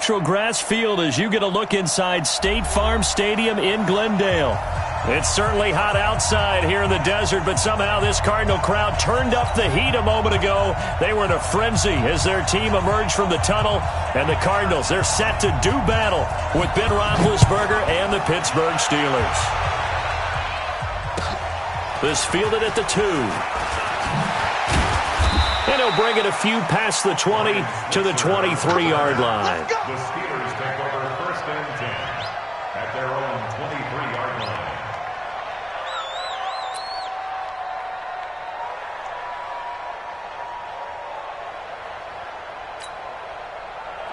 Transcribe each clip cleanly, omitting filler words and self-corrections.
neutral grass field as you get a look inside State Farm Stadium in Glendale. It's certainly hot outside here in the desert, but somehow this Cardinal crowd turned up the heat a moment ago. They were in a frenzy as their team emerged from the tunnel, and the Cardinals, they're set to do battle with Ben Roethlisberger and the Pittsburgh Steelers. This fielded at the 2. And he'll bring it a few past the 20 to the 23-yard line. The Steelers take over first and 10 at their own 23-yard line.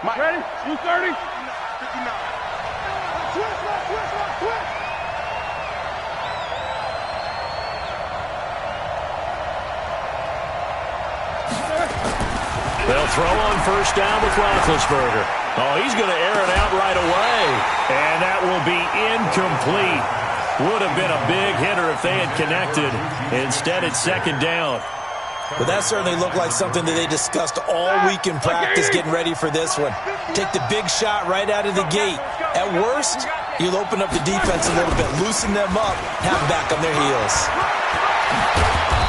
Mike. Ready? You 30? 59. Twist. They'll throw on first down with Roethlisberger. Oh, he's going to air it out right away. And that will be incomplete. Would have been a big hitter if they had connected. Instead, it's second down. But that certainly looked like something that they discussed all week in practice getting ready for this one. Take the big shot right out of the gate. At worst, you'll open up the defense a little bit, loosen them up, have them back on their heels.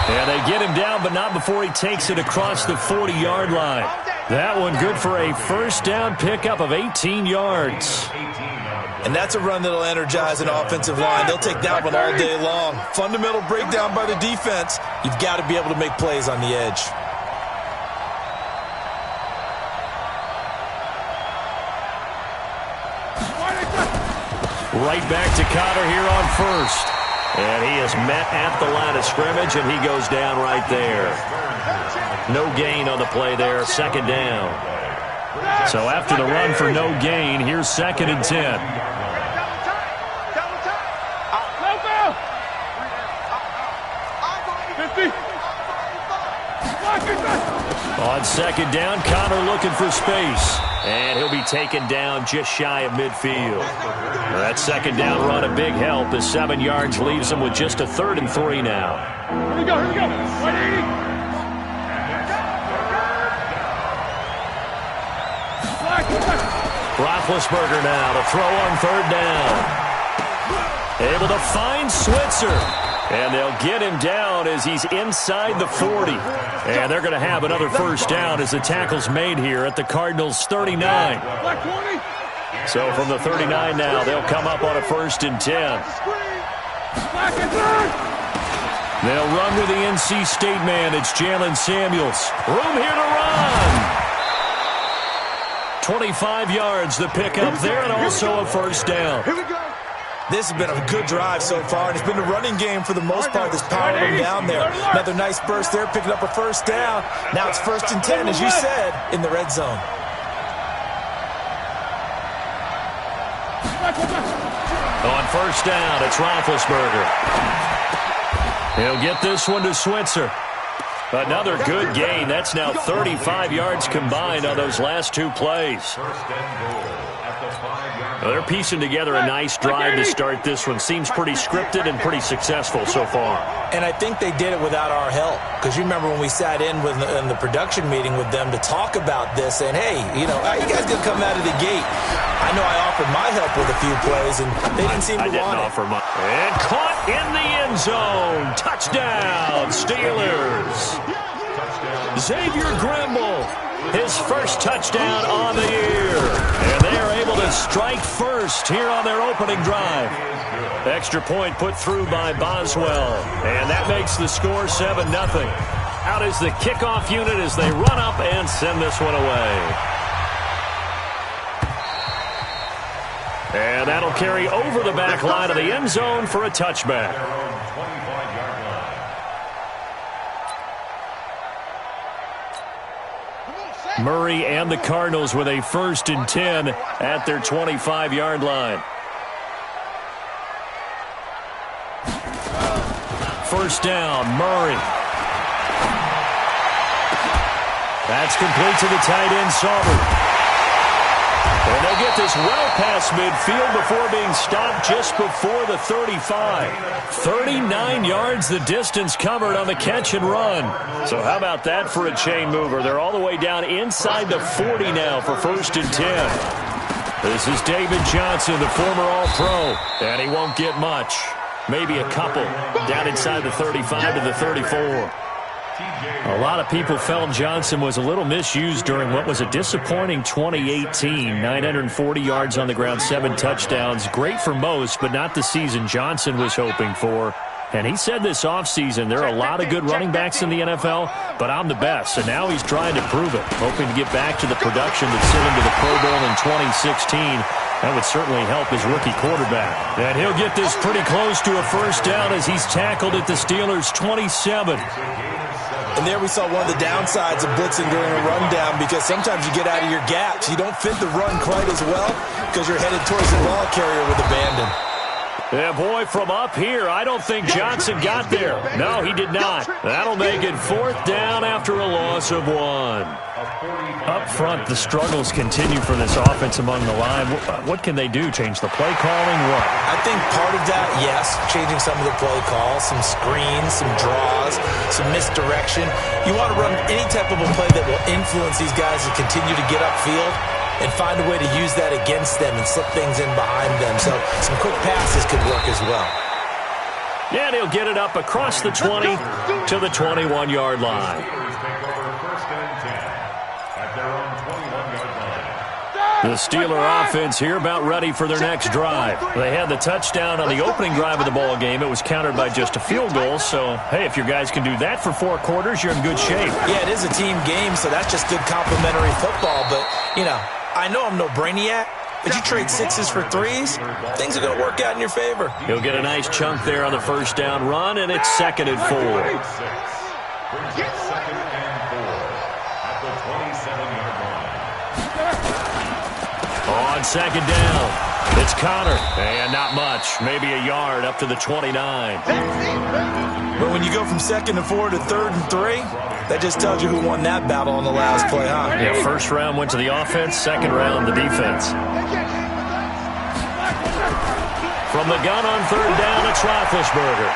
And they get him down, but not before he takes it across the 40-yard line. That one good for a first down pickup of 18 yards. And that's a run that'll energize an offensive line. They'll take that one all day long. Fundamental breakdown by the defense. You've got to be able to make plays on the edge. Right back to Connor here on first. And he is met at the line of scrimmage, and he goes down right there. No gain on the play there, second down. So after the run for no gain, here's second and 10. On second down, Connor looking for space. And he'll be taken down just shy of midfield. That second down run a big help as 7 yards leaves him with just a 3rd and 3 now. Here we go. Right, 80. Roethlisberger now to throw on 3rd down. Able to find Switzer. And they'll get him down as he's inside the 40. And they're going to have another first down as the tackle's made here at the Cardinals' 39. So from the 39 now, they'll come up on a 1st and 10. They'll run with the NC State man. It's Jalen Samuels. Room here to run. 25 yards the pickup there, and also a first down. This has been a good drive so far, and it's been a running game for the most part that's powered them down there. Another nice burst there, picking up a first down. Now it's 1st and 10, as you said, in the red zone. On first down, it's Roethlisberger. He'll get this one to Switzer. Another good gain. That's now 35 yards combined on those last 2 plays. Well, they're piecing together a nice drive to start this one. Seems pretty scripted and pretty successful so far. And I think they did it without our help. Because you remember when we sat in the production meeting with them to talk about this, and hey, you guys going to come out of the gate. I know I offered my help with a few plays, and they didn't seem to want it. And caught in the end zone. Touchdown, Steelers. Xavier Grimble, his first touchdown on the year. And they are able to strike first here on their opening drive. Extra point put through by Boswell. And that makes the score 7-0. Out is the kickoff unit as they run up and send this one away. And that'll carry over the back line of the end zone for a touchback. Murray and the Cardinals with a 1st and 10 at their 25-yard line. First down, Murray. That's complete to the tight end, Sauber. And they'll get this well past midfield before being stopped just before the 35. 39 yards the distance covered on the catch and run. So how about that for a chain mover? They're all the way down inside the 40 now for 1st and 10. This is David Johnson, the former All-Pro, and he won't get much. Maybe a couple down inside the 35 to the 34. A lot of people felt Johnson was a little misused during what was a disappointing 2018. 940 yards on the ground, 7 touchdowns. Great for most, but not the season Johnson was hoping for. And he said this offseason, there are a lot of good running backs in the NFL, but I'm the best. And now he's trying to prove it, hoping to get back to the production that sent him to the Pro Bowl in 2016. That would certainly help his rookie quarterback. And he'll get this pretty close to a first down as he's tackled at the Steelers' 27. And there we saw one of the downsides of blitzing during a rundown, because sometimes you get out of your gaps. You don't fit the run quite as well because you're headed towards the ball carrier with abandon. Yeah, boy, from up here, I don't think Johnson got there. No, he did not. That'll make it 4th down after a loss of 1. Up front, the struggles continue for this offense among the line. What can they do? Change the play calling? What? I think part of that, yes, changing some of the play calls, some screens, some draws, some misdirection. You want to run any type of a play that will influence these guys to continue to get upfield and find a way to use that against them and slip things in behind them. So some quick passes could work as well. Yeah, he'll get it up across the 20 to the 21-yard line. The Steeler offense here about ready for their next drive. They had the touchdown on the opening drive of the ball game. It was countered by just a field goal. So, hey, if your guys can do that for 4 quarters, you're in good shape. Yeah, it is a team game, so that's just good complimentary football. But, you know, I know I'm no brainiac, but you trade 6s for 3s, things are going to work out in your favor. He'll get a nice chunk there on the first down run, and it's 2nd and 4. Brings it 2nd and 4 at the 27-yard line. On 2nd down, it's Connor, and not much, maybe a yard up to the 29. But when you go from 2nd and 4 to 3rd and 3, that just tells you who won that battle on the last play, huh? Yeah, first round went to the offense, second round the defense. From the gun on 3rd down, it's Roethlisberger.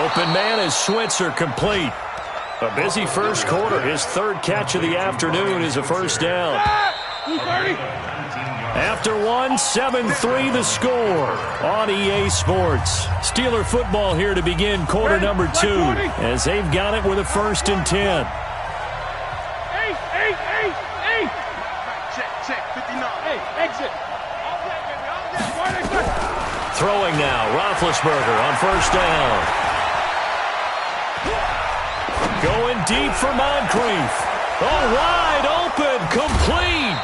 Open man is Switzer, complete. A busy first quarter. His 3rd catch of the afternoon is a first down. After 1, 7-3 the score on EA Sports. Steeler football here to begin quarter number 2 as they've got it with a 1st and 10. Throwing now, Roethlisberger on 1st down. Going deep for Moncrief. Oh, wide open, complete.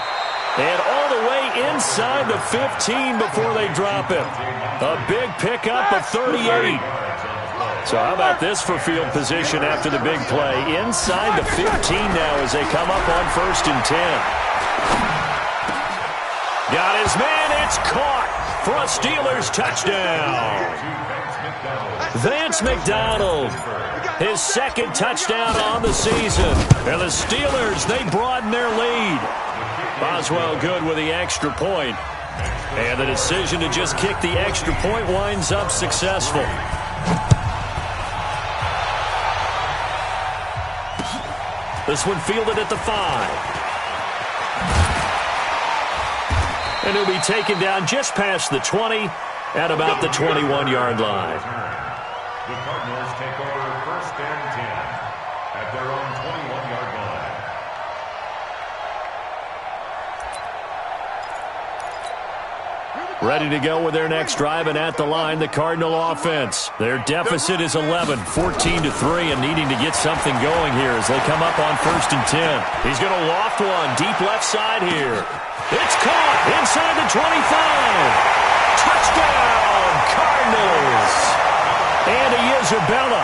And all the way inside the 15 before they drop him. A big pickup of 38. So how about this for field position after the big play? Inside the 15 now as they come up on 1st and 10. Got his man, it's caught for a Steelers touchdown. Vance McDonald, his 2nd touchdown on the season. And the Steelers, they broaden their lead. Boswell good with the extra point. And the decision to just kick the extra point winds up successful. This one fielded at the 5. And he'll be taken down just past the 20 at about the 21-yard line. The Cardinals take over 1st and 10 at their own 21-yard line. Ready to go with their next drive, and at the line, the Cardinal offense. Their deficit is 11, 14-3, and needing to get something going here as they come up on 1st and 10. He's going to loft one deep left side here. It's caught inside the 25. Touchdown, Cardinals. Andy Isabella,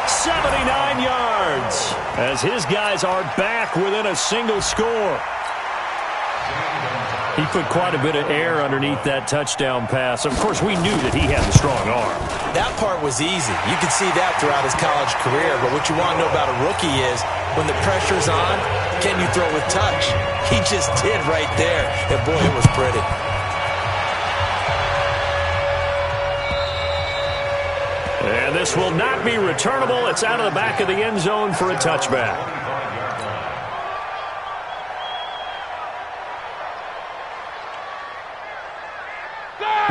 79 yards, as his guys are back within a single score. He put quite a bit of air underneath that touchdown pass. Of course, we knew that he had a strong arm. That part was easy. You could see that throughout his college career. But what you want to know about a rookie is when the pressure's on, can you throw with touch? He just did right there. And, boy, it was pretty. And this will not be returnable. It's out of the back of the end zone for a touchback.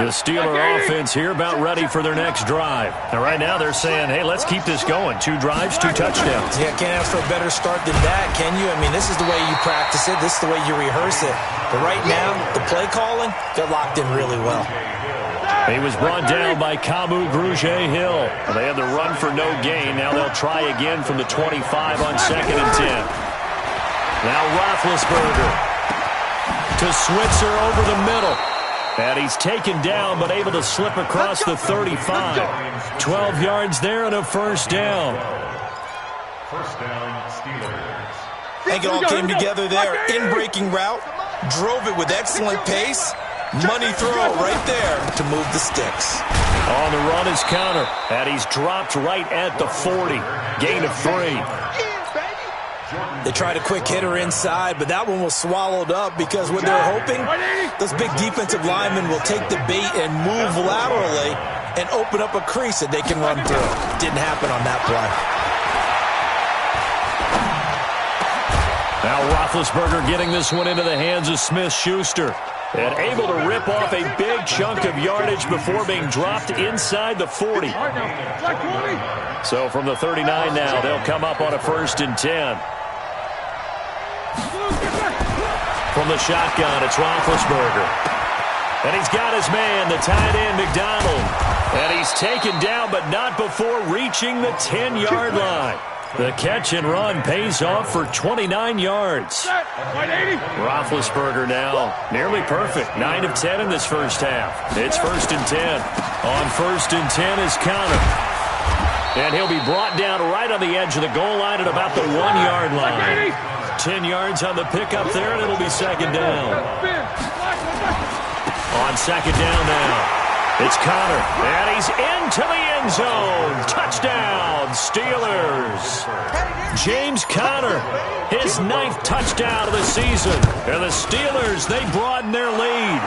The Steeler offense here about ready for their next drive. And right now they're saying, hey, let's keep this going. 2 drives, 2 touchdowns. Yeah, can't ask for a better start than that, can you? I mean, this is the way you practice it. This is the way you rehearse it. But right now, the play calling, they're locked in really well. He was brought down by Kamu Grugier-Hill. They had the run for no gain. Now they'll try again from the 25 on 2nd and 10. Now Roethlisberger to Switzer over the middle. And he's taken down but able to slip across the 35. 12 yards there and a first down. First down, Steelers. I think it all came together there. In-breaking route, drove it with excellent pace. Money throw right there to move the sticks. On the run is Conner, and he's dropped right at the 40. Gain of 3. They tried a quick hitter inside, but that one was swallowed up because what they're hoping, those big defensive linemen will take the bait and move laterally and open up a crease that they can run through. Didn't happen on that play. Now Roethlisberger getting this one into the hands of Smith-Schuster. And able to rip off a big chunk of yardage before being dropped inside the 40. So from the 39 now, they'll come up on a 1st and 10. From the shotgun, it's Roethlisberger. And he's got his man, the tight end, McDonald. And he's taken down, but not before reaching the 10-yard line. The catch and run pays off for 29 yards. Roethlisberger now nearly perfect. 9 of 10 in this first half. It's 1st and 10. On 1st and 10 is Conner. And he'll be brought down right on the edge of the goal line at about the 1-yard line. 10 yards on the pickup there, and it'll be 2nd down. On 2nd down now. It's Conner, and he's into the end zone. Touchdown, Steelers. James Conner, his 9th touchdown of the season. And the Steelers, they broaden their lead.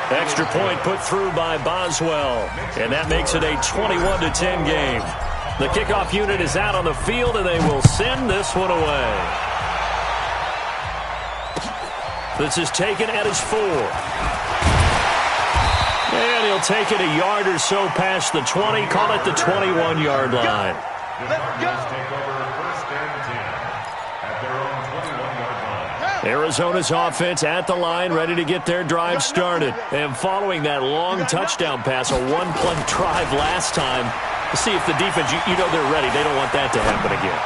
Extra point put through by Boswell, and that makes it a 21-10 game. The kickoff unit is out on the field, and they will send this one away. This is taken at his 4. And he'll take it a yard or so past the 20, call it the 21-yard line. Arizona's offense at the line, ready to get their drive started. And following that long touchdown pass, a 1-play drive last time, to see if the defense, you know they're ready. They don't want that to happen again.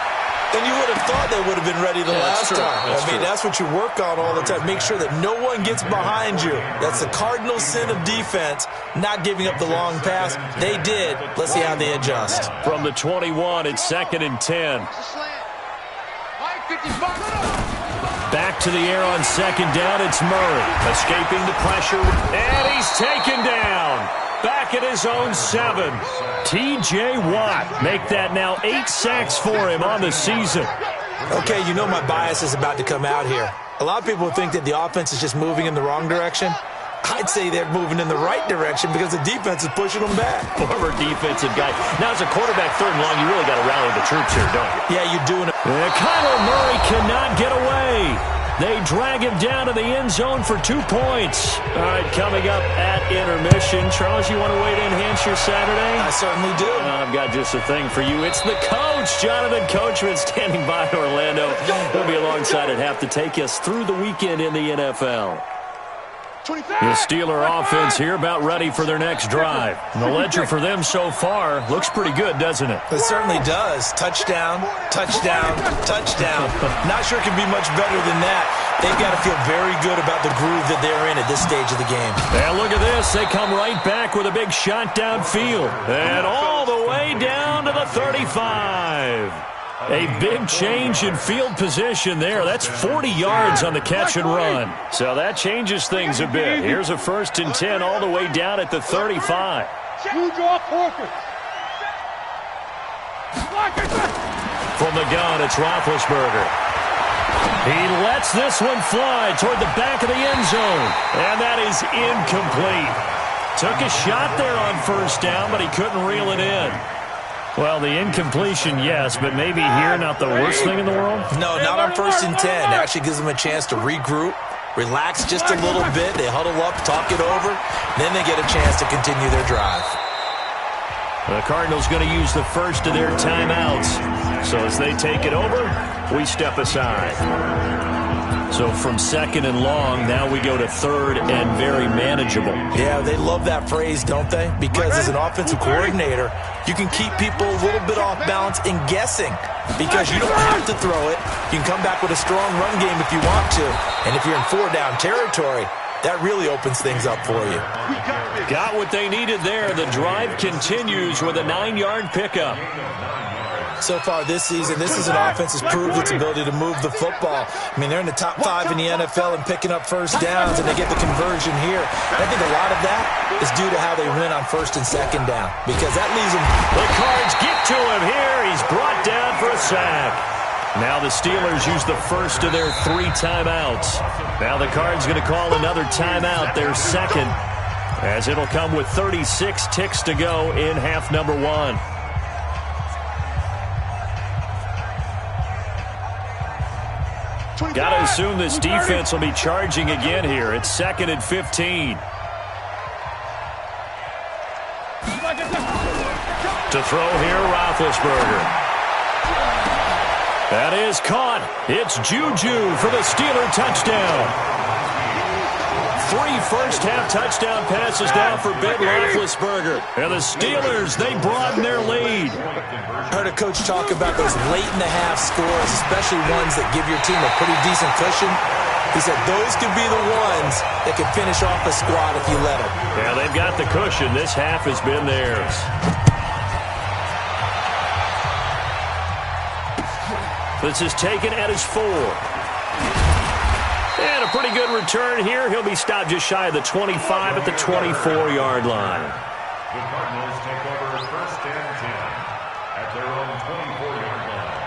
And you would have thought they would have been ready the last time. That's what you work on all the time. Make sure that no one gets behind you. That's the cardinal sin of defense, not giving up the long pass. They did. Let's see how they adjust. From the 21, it's 2nd and 10. Back to the air on 2nd down, it's Murray. Escaping the pressure, and he's taken down. Back at his own 7. T.J. Watt make that now 8 sacks for him on the season. Okay, you know my bias is about to come out here. A lot of people think that the offense is just moving in the wrong direction. I'd say they're moving in the right direction because the defense is pushing them back. Former defensive guy. Now, as a quarterback 3rd and long, you really got to rally the troops here, don't you? Yeah, you're doing it. Kyler Murray cannot get away. They drag him down to the end zone for 2 points. All right, coming up at intermission. Charles, you want a way to enhance your Saturday? I certainly do. I've got just a thing for you. It's the coach, Jonathan Coachman, standing by in Orlando. He'll be alongside at half to take us through the weekend in the NFL. The Steeler offense here about ready for their next drive. And the ledger for them so far looks pretty good, doesn't it? It certainly does. Touchdown, touchdown, touchdown. Not sure it can be much better than that. They've got to feel very good about the groove that they're in at this stage of the game. And look at this. They come right back with a big shot downfield. And all the way down to the 35. A big change in field position there. That's 40 yards on the catch and run. So that changes things a bit. Here's a 1st and 10 all the way down at the 35. From the gun, it's Roethlisberger. He lets this one fly toward the back of the end zone. And that is incomplete. Took a shot there on 1st down, but he couldn't reel it in. Well, the incompletion, yes, but maybe here not the worst thing in the world? No, not on 1st and 10. It actually gives them a chance to regroup, relax just a little bit. They huddle up, talk it over, then they get a chance to continue their drive. The Cardinals going to use the first of their timeouts. So as they take it over, we step aside. So from second and long, now we go to third and very manageable. Yeah, they love that phrase, don't they? Because as an offensive coordinator, you can keep people a little bit off balance in guessing because you don't have to throw it. You can come back with a strong run game if you want to. And if you're in 4-down territory, that really opens things up for you. Got what they needed there. The drive continues with a 9-yard pickup. So far this season, this is an offense that's proved its ability to move the football. I mean, they're in the top 5 in the NFL in picking up first downs, and they get the conversion here. And I think a lot of that is due to how they win on first and second down, because that leaves them. The Cards get to him here. He's brought down for a sack. Now the Steelers use the first of their 3 timeouts. Now the Cards going to call another timeout, their second, as it'll come with 36 ticks to go in half number 1. Got to assume this defense will be charging again here. It's 2nd and 15. To throw here, Roethlisberger. That is caught. It's Juju for the Steeler touchdown. 3 first-half touchdown passes now for Ben Roethlisberger. And the Steelers, they broaden their lead. I heard a coach talk about those late-in-the-half scores, especially ones that give your team a pretty decent cushion. He said those could be the ones that could finish off a squad if you let them. Yeah, they've got the cushion. This half has been theirs. This is taken at his 4. And a pretty good return here. He'll be stopped just shy of the 25 at the 24-yard line. The Cardinals take over first and 10 at their own 24-yard line.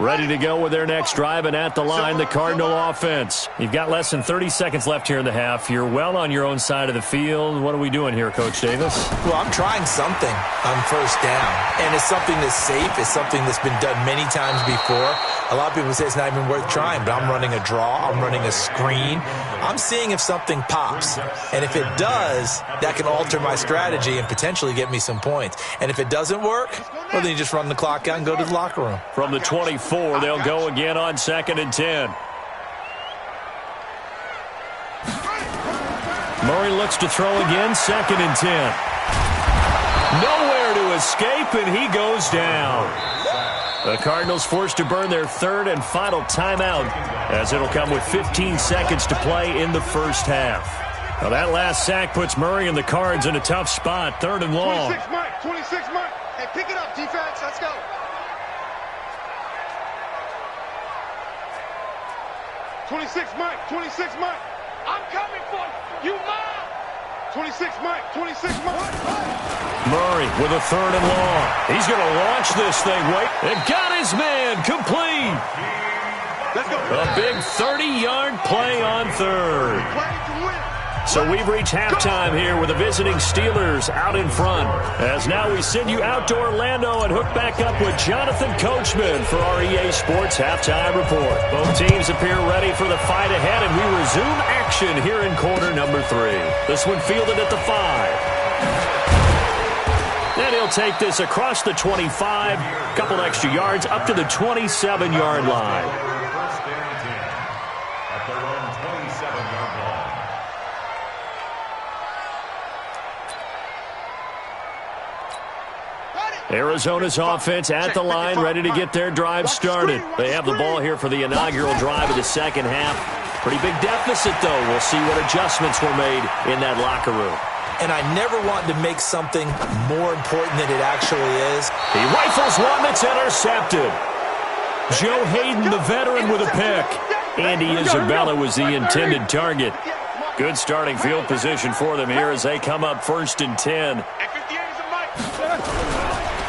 Ready to go with their next drive, and at the line, the Cardinal offense. You've got less than 30 seconds left here in the half. You're well on your own side of the field. What are we doing here, Coach Davis? Well, I'm trying something on first down, and it's something that's safe. It's something that's been done many times before. A lot of people say it's not even worth trying, but I'm running a draw. I'm running a screen. I'm seeing if something pops, and if it does, that can alter my strategy and potentially get me some points. And if it doesn't work, well, then you just run the clock out and go to the locker room. From the 24, they'll go again on 2nd and 10. Murray looks to throw again, 2nd and 10. Nowhere to escape, and he goes down. The Cardinals forced to burn their 3rd and final timeout, as it'll come with 15 seconds to play in the first half. Now that last sack puts Murray and the Cards in a tough spot, 3rd and long. 26 Mike, 26 Mike. Hey, pick it up, defense. Let's go. 26 Mike, 26 Mike. I'm coming for you, Mom. 26 Mike, 26 Mike. Murray with a 3rd and long. He's going to launch this thing. Wait, and got his man complete. Let's go. A big 30-yard play on 3rd. Play to win. So we've reached halftime here with the visiting Steelers out in front. As now we send you out to Orlando and hook back up with Jonathan Coachman for our EA Sports Halftime Report. Both teams appear ready for the fight ahead, and we resume action here in quarter number 3. This one fielded at the 5. Then he'll take this across the 25, couple extra yards up to the 27-yard line. First and 10 at their own 27-yard line. Arizona's offense at the line, ready to get their drive started. They have the ball here for the inaugural drive of the second half. Pretty big deficit, though. We'll see what adjustments were made in that locker room. And I never want to make something more important than it actually is. He rifles one that's intercepted. Joe Hayden, the veteran, with a pick. Andy Isabella was the intended target. Good starting field position for them here as they come up 1st and 10.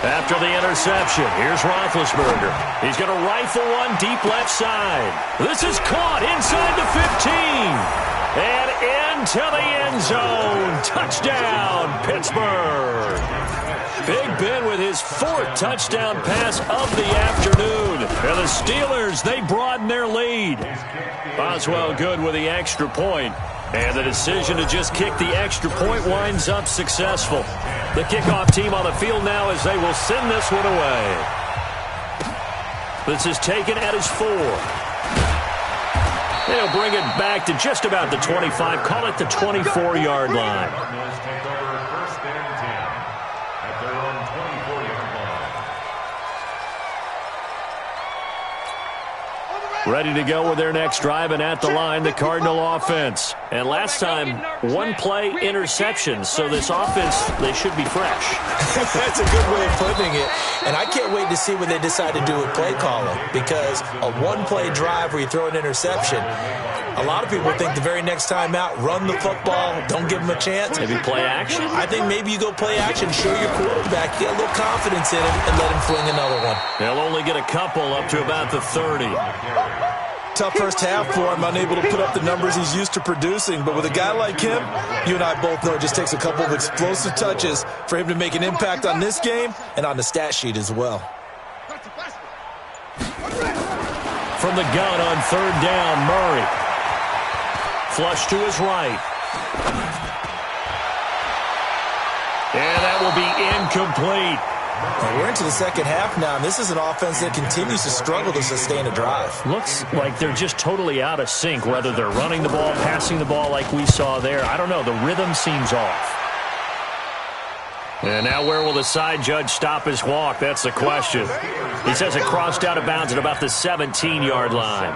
After the interception, here's Roethlisberger. He's going to rifle one deep left side. This is caught inside the 15. And into the end zone. Touchdown, Pittsburgh. Big Ben with his 4th touchdown pass of the afternoon. And the Steelers, they broaden their lead. Boswell good with the extra point. And the decision to just kick the extra point winds up successful. The kickoff team on the field now as they will send this one away. This is taken at his 4. They'll bring it back to just about the 25. Call it the 24-yard line. Cardinals take over 1st and 10 at their own 24-yard line. Ready to go with their next drive, and at the line, the Cardinal offense. And last time, 1-play interception, so this offense, they should be fresh. That's a good way of putting it. And I can't wait to see what they decide to do with play calling, because a 1-play drive where you throw an interception, a lot of people think the very next time out, run the football, don't give them a chance. Maybe play action? I think maybe you go play action, show your quarterback, get a little confidence in him, and let him fling another one. They'll only get a couple up to about the 30. Tough first half for him, unable to put up the numbers he's used to producing. But with a guy like him, you and I both know it just takes a couple of explosive touches for him to make an impact on this game and on the stat sheet as well. From the gun on 3rd down, Murray. Flush to his right. And that will be incomplete. Now we're into the second half now, and this is an offense that continues to struggle to sustain a drive. Looks like they're just totally out of sync, whether they're running the ball, passing the ball like we saw there. I don't know. The rhythm seems off. And now where will the side judge stop his walk? That's the question. He says it crossed out of bounds at about the 17-yard line.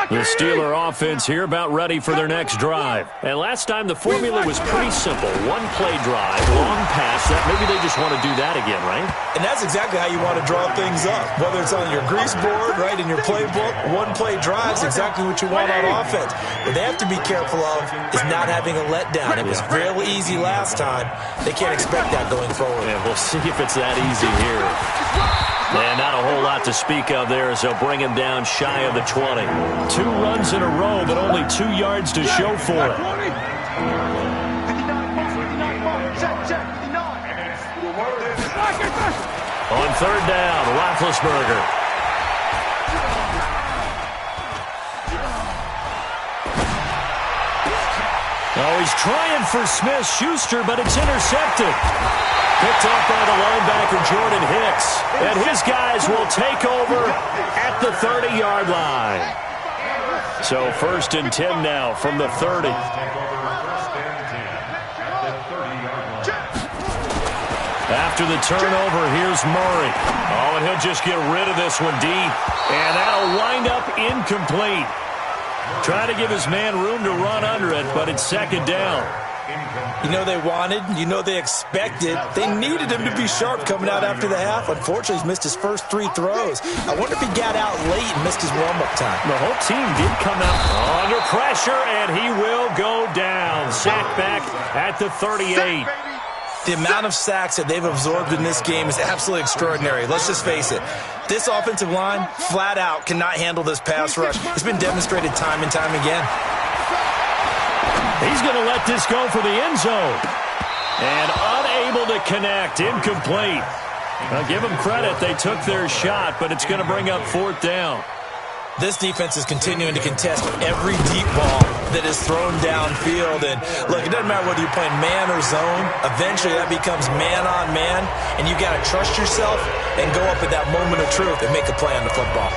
The Steeler offense here about ready for their next drive. And last time the formula was pretty simple. 1-play drive, long pass. That maybe they just want to do that again, right? And that's exactly how you want to draw things up. Whether it's on your grease board, right, in your playbook, 1-play drive is exactly what you want on offense. What they have to be careful of is not having a letdown. It was real easy last time. They can't expect that going forward. And we'll see if it's that easy here. And not a whole lot to speak of there as they'll bring him down shy of the 20. 2 runs in a row, but only 2 yards to show for it. On 3rd down, Roethlisberger. Oh, he's trying for Smith-Schuster, but it's intercepted. Picked off by the linebacker, Jordan Hicks. And his guys will take over at the 30-yard line. So 1st and 10 now from the 30. After the turnover, here's Murray. Oh, and he'll just get rid of this one deep. And that'll wind up incomplete. Trying to give his man room to run under it, but it's 2nd down. You know they wanted, you know they expected. They needed him to be sharp coming out after the half. Unfortunately, he's missed his first 3 throws. I wonder if he got out late and missed his warm-up time. The whole team did come out under pressure, and he will go down. Sacked back at the 38. The amount of sacks that they've absorbed in this game is absolutely extraordinary. Let's just face it. This offensive line, flat out, cannot handle this pass rush. It's been demonstrated time and time again. He's going to let this go for the end zone. And unable to connect. Incomplete. Now, give them credit. They took their shot, but it's going to bring up 4th down. This defense is continuing to contest every deep ball that is thrown downfield. And, look, it doesn't matter whether you're playing man or zone. Eventually, that becomes man-on-man, and you got to trust yourself and go up at that moment of truth and make a play on the football.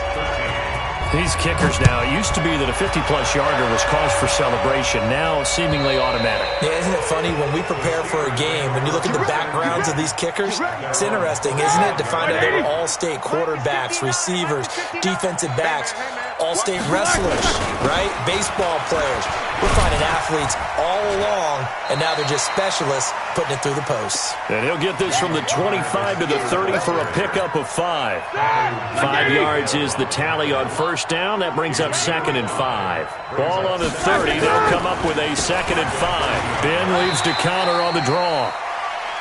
These kickers now, it used to be that a 50-plus yarder was cause for celebration. Now, seemingly automatic. Yeah, isn't it funny? When we prepare for a game, when you look at the backgrounds of these kickers, it's interesting, isn't it, to find out they were all-state quarterbacks, receivers, defensive backs, all-state wrestlers, right? Baseball players. We're finding athletes all along, and now they're just specialists putting it through the posts. And he'll get this from the 25 to the 30 for a pickup of 5. 5 yards is the tally on 1st down. That brings up 2nd and 5. Ball on the 30. They'll come up with a 2nd and 5. Ben leaves to counter on the draw.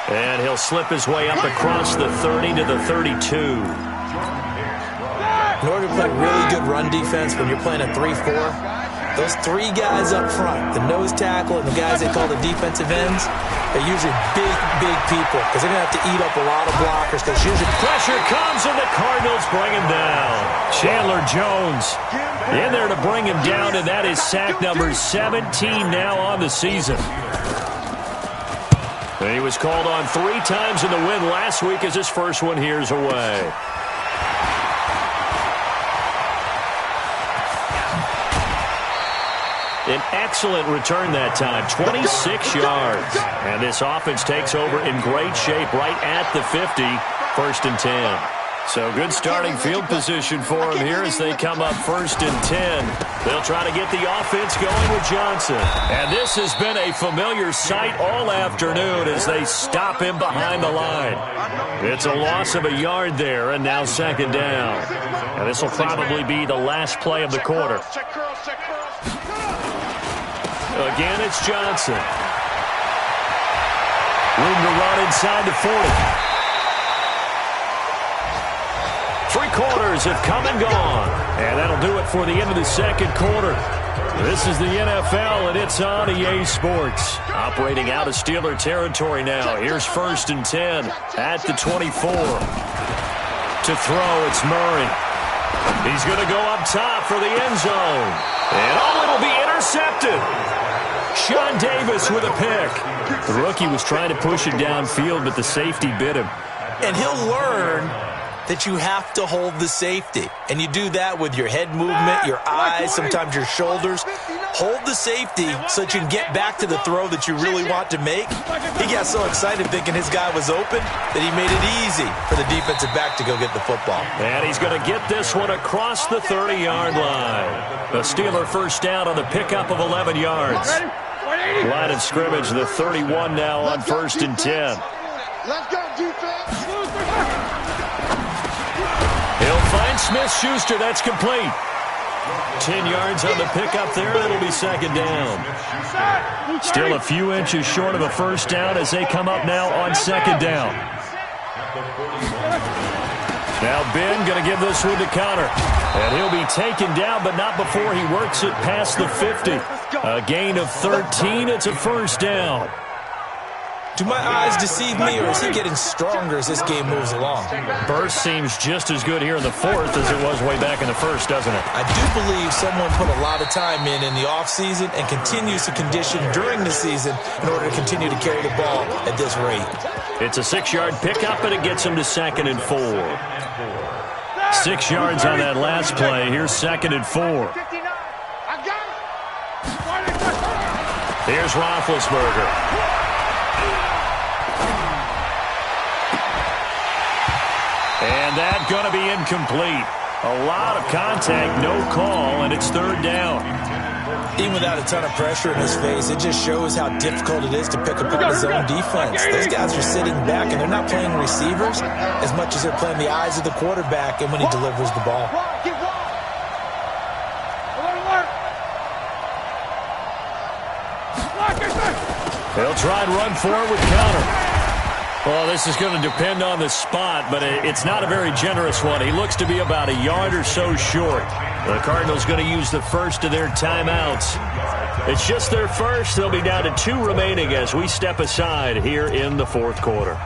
And he'll slip his way up across the 30 to the 32. In order to play really good run defense when you're playing a 3-4, those three guys up front, the nose tackle and the guys they call the defensive ends, they're usually big people because they're going to have to eat up a lot of blockers because usually pressure comes and the Cardinals bring him down. Chandler Jones in there to bring him down, and that is sack number 17 now on the season. And he was called on 3 times in the win last week as his first one here's away. An excellent return that time, 26 yards. And this offense takes over in great shape right at the 50, 1st and 10. So good starting field position for them here as they come up 1st and 10. They'll try to get the offense going with Johnson. And this has been a familiar sight all afternoon as they stop him behind the line. It's a loss of a yard there, and now 2nd down. And this will probably be the last play of the quarter. Again, it's Johnson. Room to run inside the 40. 3 quarters have come and gone. And that'll do it for the end of the 2nd quarter. This is the NFL, and it's on EA Sports. Operating out of Steeler territory now. Here's 1st and 10 at the 24. To throw, it's Murray. He's going to go up top for the end zone. And it'll be intercepted. Sean Davis with a pick. The rookie was trying to push it downfield, but the safety bit him. And he'll learn that you have to hold the safety. And you do that with your head movement, your eyes, sometimes your shoulders. Hold the safety so that you can get back to the throw that you really want to make. He got so excited thinking his guy was open that he made it easy for the defensive back to go get the football. And he's going to get this one across the 30-yard line. The Steeler first down on the pickup of 11 yards. Line of scrimmage, the 31 now on 1st and 10. Let's go, defense. He'll find Smith-Schuster. That's complete. 10 yards on the pickup there. That'll be 2nd down. Still a few inches short of a first down as they come up now on 2nd down. Now Ben going to give this one to Connor. And he'll be taken down, but not before he works it past the 50. A gain of 13. It's a first down. Do my eyes deceive me, or is he getting stronger as this game moves along? Burst seems just as good here in the 4th as it was way back in the 1st, doesn't it? I do believe someone put a lot of time in the offseason and continues to condition during the season in order to continue to carry the ball at this rate. It's a 6-yard pickup, and it gets him to 2nd and 4. 6 yards on that last play. Here's 2nd and 4. Here's Roethlisberger. And that's going to be incomplete. A lot of contact, no call, and it's 3rd down. Even without a ton of pressure in his face, it just shows how difficult it is to pick apart his own defense. Those guys are sitting back, and they're not playing receivers as much as they're playing the eyes of the quarterback and when he delivers the ball. They'll try and run forward with Connor. Well, this is going to depend on the spot, but it's not a very generous one. He looks to be about a yard or so short. The Cardinals going to use the first of their timeouts. It's just their first. They'll be down to 2 remaining as we step aside here in the 4th quarter.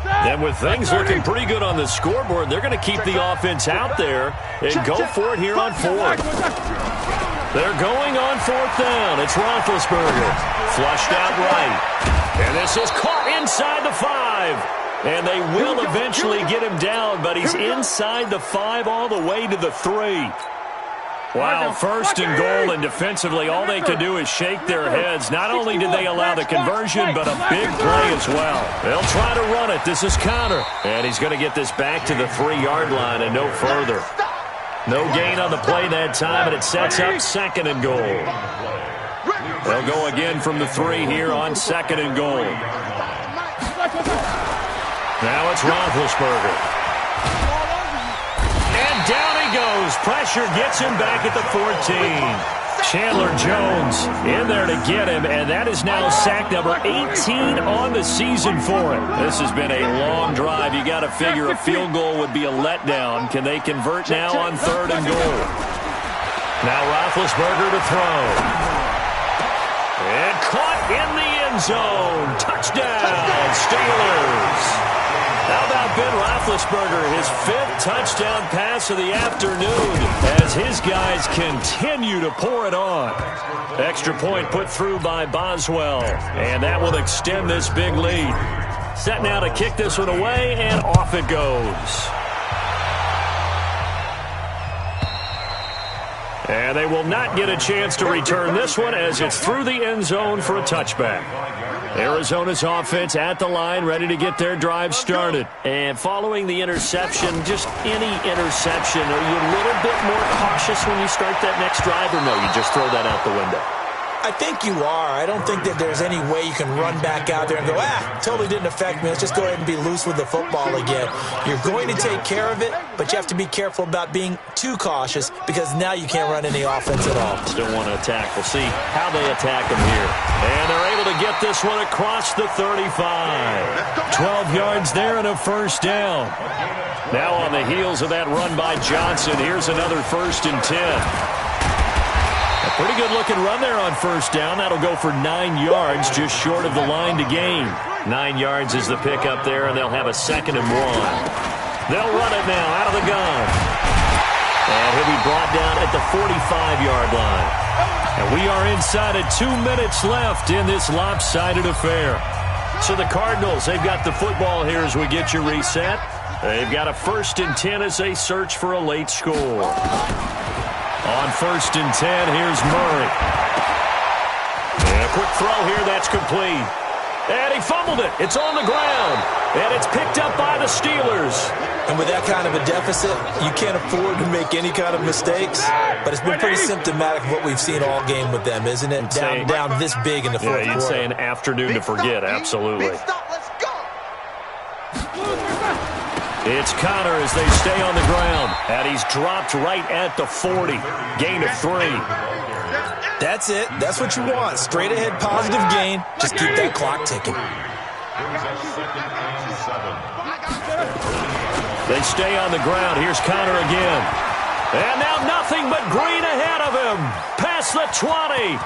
And with things looking pretty good on the scoreboard, they're going to keep the offense out there and go for it here on 4th. They're going on 4th down. It's Roethlisberger. Flushed out right. And this is caught inside the 5. And they will eventually get him down, but he's inside the 5 all the way to the 3. Wow, 1st and goal, and defensively all they can do is shake their heads. Not only did they allow the conversion, but a big play as well. They'll try to run it. This is Connor. And he's going to get this back to the 3-yard line and no further. No gain on the play that time, and it sets up 2nd and goal. They'll go again from the 3 here on 2nd and goal. Now it's Roethlisberger. And down he goes. Pressure gets him back at the 14. Chandler Jones in there to get him, and that is now sack number 18 on the season for him. This has been a long drive. You got to figure a field goal would be a letdown. Can they convert now on 3rd and goal? Now Roethlisberger to throw. And caught in the end zone. Touchdown, Steelers. How about Ben Roethlisberger, his 5th touchdown pass of the afternoon as his guys continue to pour it on. Extra point put through by Boswell, and that will extend this big lead. Set now to kick this one away, and off it goes. And they will not get a chance to return this one as it's through the end zone for a touchback. Arizona's offense at the line, ready to get their drive started. And following the interception, just any interception, are you a little bit more cautious when you start that next drive, or no, you just throw that out the window? I think you are. I don't think that there's any way you can run back out there and go, totally didn't affect me. Let's just go ahead and be loose with the football again. You're going to take care of it, but you have to be careful about being too cautious because now you can't run any offense at all. Still want to attack. We'll see how they attack them here. And they're able to get this one across the 35. 12 yards there and a first down. Now on the heels of that run by Johnson, here's another 1st and 10. A pretty good-looking run there on first down. That'll go for 9 yards, just short of the line to gain. 9 yards is the pickup there, and they'll have a 2nd and 1. They'll run it now out of the gun. And he'll be brought down at the 45-yard line. And we are inside of 2 minutes left in this lopsided affair. So the Cardinals, they've got the football here as we get you reset. They've got a 1st and 10 as they search for a late score. On 1st and 10, here's Murray. And a quick throw here, that's complete. And he fumbled it. It's on the ground. And it's picked up by the Steelers. And with that kind of a deficit, you can't afford to make any kind of mistakes. But it's been pretty symptomatic of what we've seen all game with them, isn't it? Down this big in the fourth quarter. You'd say an afternoon to forget, absolutely. It's Connor as they stay on the ground. And he's dropped right at the 40. Gain of 3. That's it. That's what you want. Straight ahead positive gain. Just keep that clock ticking. They stay on the ground. Here's Connor again. And now nothing but green ahead of him. Past the 20.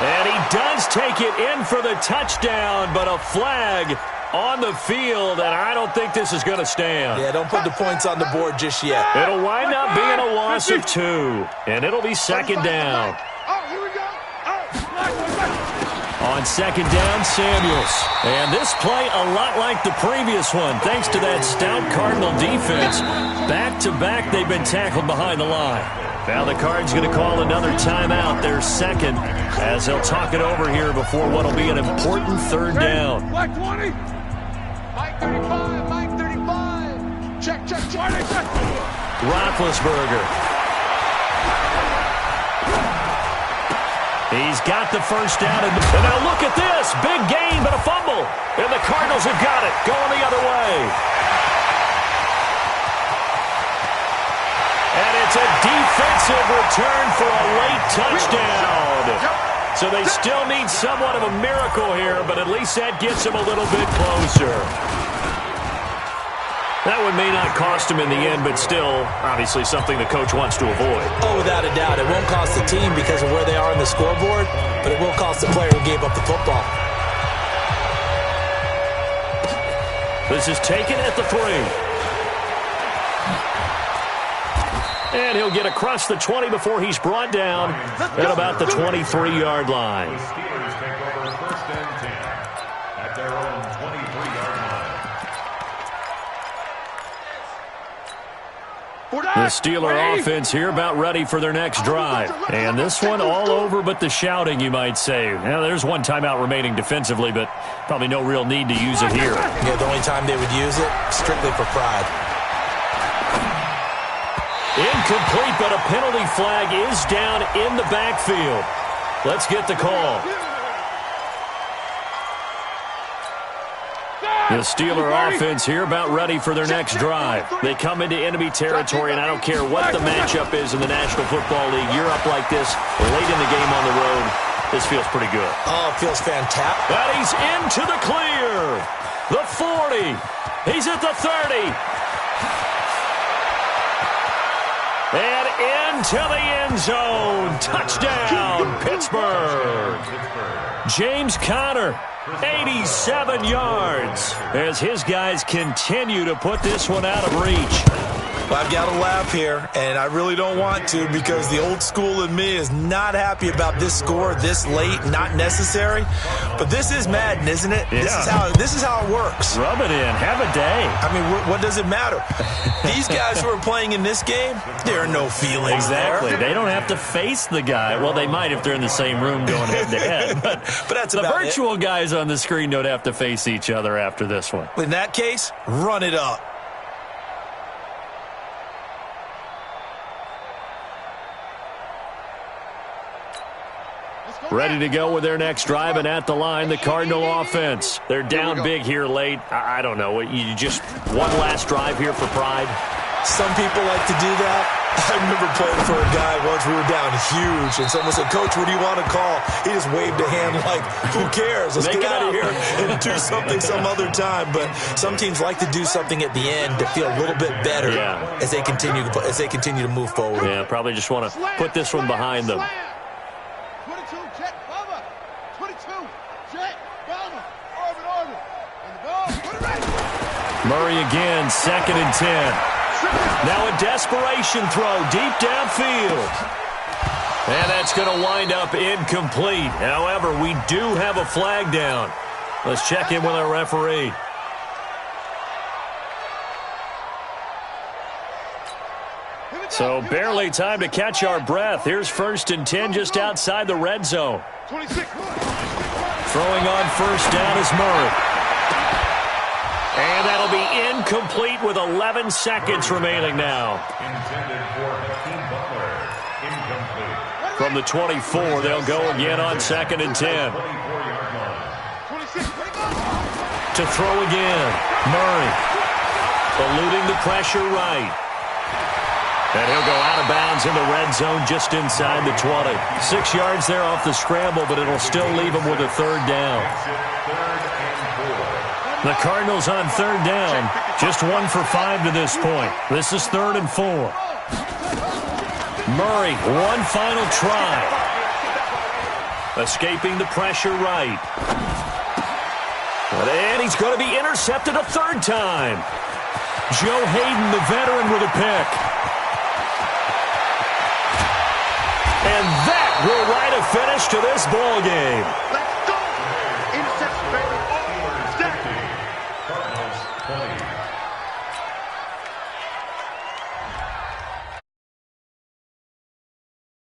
And he does take it in for the touchdown, but a flag on the field, and I don't think this is going to stand. Yeah, don't put the points on the board just yet. It'll wind up being a loss of 2, and it'll be 2nd down. On 2nd down, Samuels. And this play a lot like the previous one, thanks to that stout Cardinal defense. Back-to-back, they've been tackled behind the line. Now the Cards going to call another timeout, their 2nd, as they'll talk it over here before what will be an important 3rd down. Mike 20. Mike 35. Mike 35. Check. Roethlisberger. He's got the first down. And now look at this. Big gain, but a fumble. And the Cardinals have got it. Going the other way. And it's a defensive return for a late touchdown. So they still need somewhat of a miracle here, but at least that gets them a little bit closer. That one may not cost him in the end, but still, obviously, something the coach wants to avoid. Oh, without a doubt. It won't cost the team because of where they are on the scoreboard, but it will cost the player who gave up the football. This is taken at the 3. And he'll get across the 20 before he's brought down at about the 23-yard line. The Steelers take over 1st and 10 at their own 23-yard line. The Steeler offense here about ready for their next drive. And this one all over but the shouting, you might say. Now, there's one timeout remaining defensively, but probably no real need to use it here. Yeah, the only time they would use it, strictly for pride. Incomplete, but a penalty flag is down in the backfield. Let's get the call. The Steeler offense here about ready for their next drive. They come into enemy territory, and I don't care what the matchup is in the National Football League. You're up like this late in the game on the road. This feels pretty good. Oh, it feels fantastic. And he's into the clear. The 40. He's at the 30. And into the end zone. Touchdown, Pittsburgh. James Conner, 87 yards, as his guys continue to put this one out of reach. Well, I've got to laugh here, and I really don't want to because the old school in me is not happy about this score this late, not necessary. But this is Madden, isn't it? Yeah. This is how it works. Rub it in. Have a day. I mean, what does it matter? These guys who are playing in this game, there are no feelings Exactly. there. They don't have to face the guy. Well, they might if they're in the same room going head-to-head. But that's the about virtual guys on the screen don't have to face each other after this one. In that case, run it up. Ready to go with their next drive, and at the line, the Cardinal offense. They're down big here late. I don't know. You just one last drive here for pride? Some people like to do that. I remember playing for a guy once. We were down huge, and someone said, "Coach, what do you want to call?" He just waved a hand like, who cares? Let's get out of here and do something some other time. But some teams like to do something at the end to feel a little bit better as they continue to move forward. Yeah, probably just want to put this one behind them. 22, check, Bubba. 22, check, Bubba. Orbit. And the ball, put it right. Murray again, 2nd and 10. Now a desperation throw deep downfield. And that's going to wind up incomplete. However, we do have a flag down. Let's check in with our referee. So barely time to catch our breath. Here's 1st and 10 just outside the red zone. 26. Throwing on 1st down is Murray. And that'll be incomplete with 11 seconds remaining now. Intended for Hakeem Butler. Incomplete. From the 24, they'll go again on 2nd and 10. 24-yard line. 26. To throw again. Murray. Eluding the pressure right. And he'll go out of bounds in the red zone just inside the 20. 6 yards there off the scramble, but it'll still leave him with a 3rd down. The Cardinals on 3rd down. Just 1 for 5 to this point. This is 3rd and 4. Murray, one final try. Escaping the pressure right. And he's going to be intercepted a 3rd time. Joe Hayden, the veteran, with a pick. And that will write a finish to this ball game.